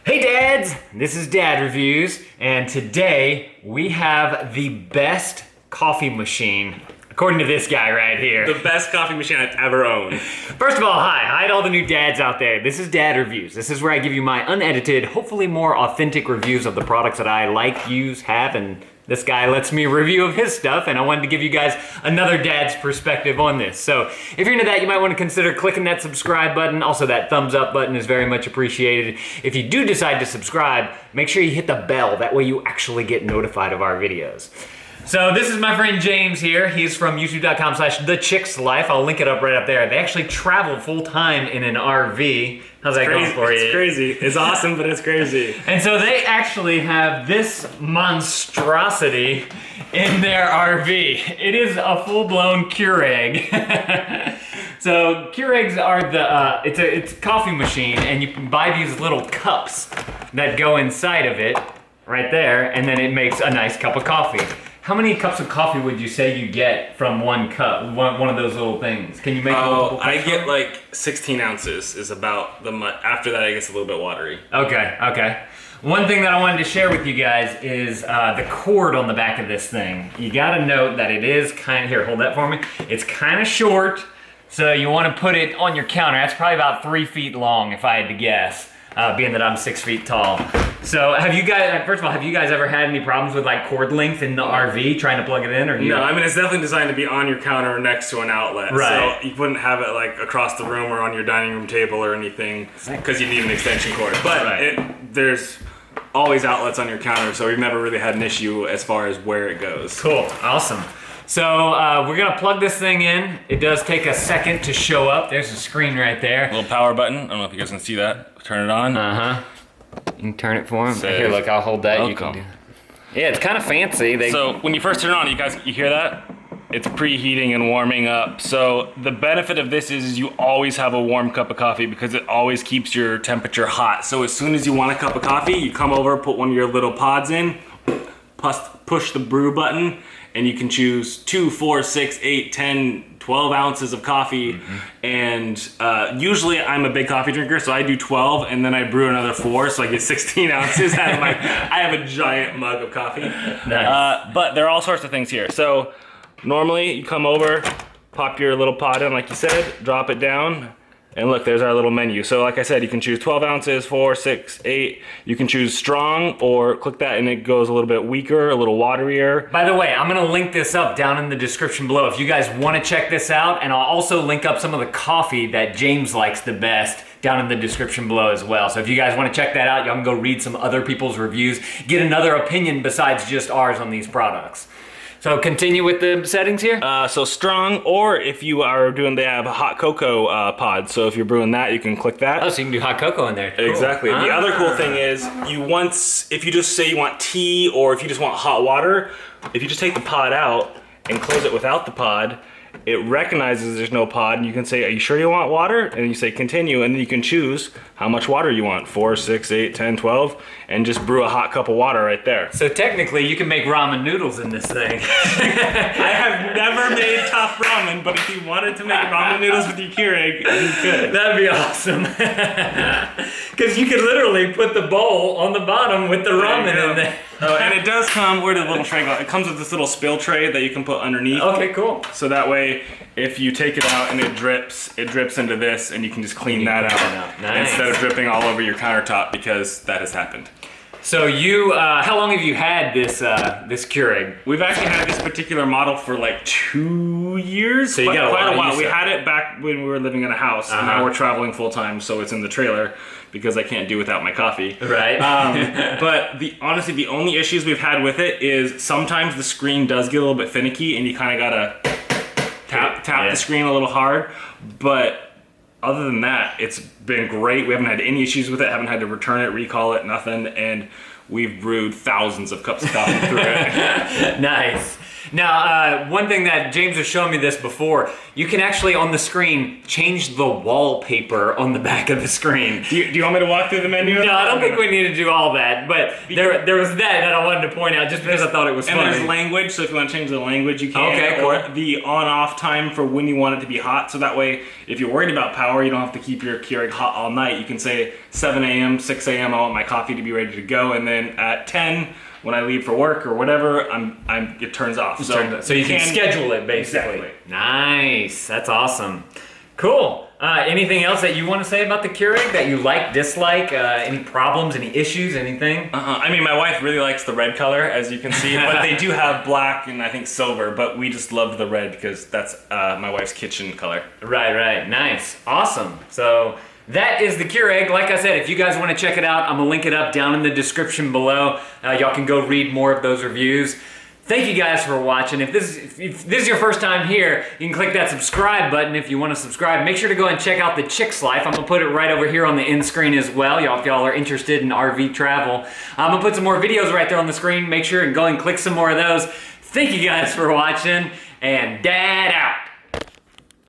Hey dads, this is Dad Reviews, and today we have the best coffee machine, according to this guy right here. The best coffee machine I've ever owned. First of all, hi to all the new dads out there. This is Dad Reviews. This is where I give you my unedited, hopefully more authentic reviews of the products that I like, use, have, and this guy lets me review of his stuff, and I wanted to give you guys another dad's perspective on this. So if you're into that, you might want to consider clicking that subscribe button. Also, that thumbs up button is very much appreciated. If you do decide to subscribe, make sure you hit the bell. That way you actually get notified of our videos. So this is my friend James here. He's from youtube.com/thechickslife. I'll link it up right up there. They actually travel full time in an RV. How's that going for you? It's crazy. It's awesome, but it's crazy. And so they actually have this monstrosity in their RV. It is a full-blown Keurig. So Keurigs are it's a coffee machine, and you can buy these little cups that go inside of it, right there, and then it makes a nice cup of coffee. How many cups of coffee would you say you get from one cup, one of those little things? Can you make multiple cups? I get like 16 ounces is about the after that it gets a little bit watery. Okay. One thing that I wanted to share with you guys is the cord on the back of this thing. You gotta note that it is here, hold that for me. It's kind of short, so you wanna put it on your counter. That's probably about 3 feet long if I had to guess, being that I'm 6 feet tall. So have you guys, first of all, have you guys ever had any problems with like cord length in the RV trying to plug it in? Or No, I mean it's definitely designed to be on your counter next to an outlet. Right. So you wouldn't have it like across the room or on your dining room table or anything because you need an extension cord. But there's always outlets on your counter, so we've never really had an issue as far as where it goes. Cool, awesome. So we're gonna plug this thing in. It does take a second to show up. There's a screen right there. Little power button. I don't know if you guys can see that. Turn it on. You can turn it for him. Here, look, I'll hold that. You can do. Yeah, it's kind of fancy. So when you first turn it on, you hear that? It's preheating and warming up. So the benefit of this is you always have a warm cup of coffee because it always keeps your temperature hot. So as soon as you want a cup of coffee, you come over, put one of your little pods in, push the brew button, and you can choose 2, 4, 6, 8, 10, 12 ounces of coffee. And usually I'm a big coffee drinker, so I do 12 and then I brew another 4, so I get 16 ounces out of I have a giant mug of coffee. Nice. But there are all sorts of things here. So normally you come over, pop your little pot in like you said, drop it down, and look, there's our little menu. So like I said, you can choose 12 ounces, 4, 6, 8. You can choose strong or click that and it goes a little bit weaker, a little waterier. By the way, I'm gonna link this up down in the description below if you guys wanna check this out, and I'll also link up some of the coffee that James likes the best down in the description below as well. So if you guys wanna check that out, y'all can go read some other people's reviews, get another opinion besides just ours on these products. So continue with the settings here. So strong, or if you are doing, they have a hot cocoa pod. So if you're brewing that, you can click that. Oh, so you can do hot cocoa in there. Cool. Exactly. The other cool thing is if you just say you want tea or if you just want hot water, if you just take the pod out and close it without the pod, it recognizes there's no pod, and you can say, are you sure you want water? And you say continue, and then you can choose how much water you want, 4, 6, 8, 10, 12, and just brew a hot cup of water right there. So technically you can make ramen noodles in this thing. I have never made tough ramen, but if you wanted to make ramen noodles with your Keurig, you could. That'd be awesome. Because you could literally put the bowl on the bottom with the ramen in there. Oh, and it does come, where did the little tray go? It comes with this little spill tray that you can put underneath. Okay, cool. So that way, if you take it out and it drips into this, and you can just clean that out. Nice. Instead of dripping all over your countertop, because that has happened. So how long have you had this Keurig? We've actually had this particular model for like 2 years. So you got quite a while. use We it. had it back when we were living in a house, and now we're traveling full time, so it's in the trailer because I can't do without my coffee. Right. But honestly, the only issues we've had with it is sometimes the screen does get a little bit finicky, and you kind of gotta tap the screen a little hard. But other than that, it's been great. We haven't had any issues with it. Haven't had to return it, recall it, nothing. And we've brewed thousands of cups of coffee through it. Nice. Now, one thing that James was showing me this before, you can actually on the screen change the wallpaper on the back of the screen. Do you want me to walk through the menu? No, I don't think we need to do all that, but there was that I wanted to point out just because I thought it was And funny. there's language, so if you want to change the language, you can. Okay, cool. Or the on-off time for when you want it to be hot, so that way, if you're worried about power, you don't have to keep your Keurig hot all night. You can say 7 a.m., 6 a.m., I want my coffee to be ready to go, and then at 10, when I leave for work or whatever, it turns off. So you can schedule it, basically. Exactly. Nice, that's awesome. Cool. Anything else that you want to say about the Keurig that you like, dislike? Any problems, any issues, anything? I mean, my wife really likes the red color, as you can see, but they do have black and I think silver, but we just loved the red because that's my wife's kitchen color. Right. Nice. Awesome. So that is the Keurig. Like I said, if you guys want to check it out, I'm going to link it up down in the description below. Y'all can go read more of those reviews. Thank you guys for watching. If this is your first time here, you can click that subscribe button if you want to subscribe. Make sure to go and check out the Chick's Life. I'm going to put it right over here on the end screen as well, if y'all are interested in RV travel. I'm going to put some more videos right there on the screen. Make sure and go and click some more of those. Thank you guys for watching, and Dad out.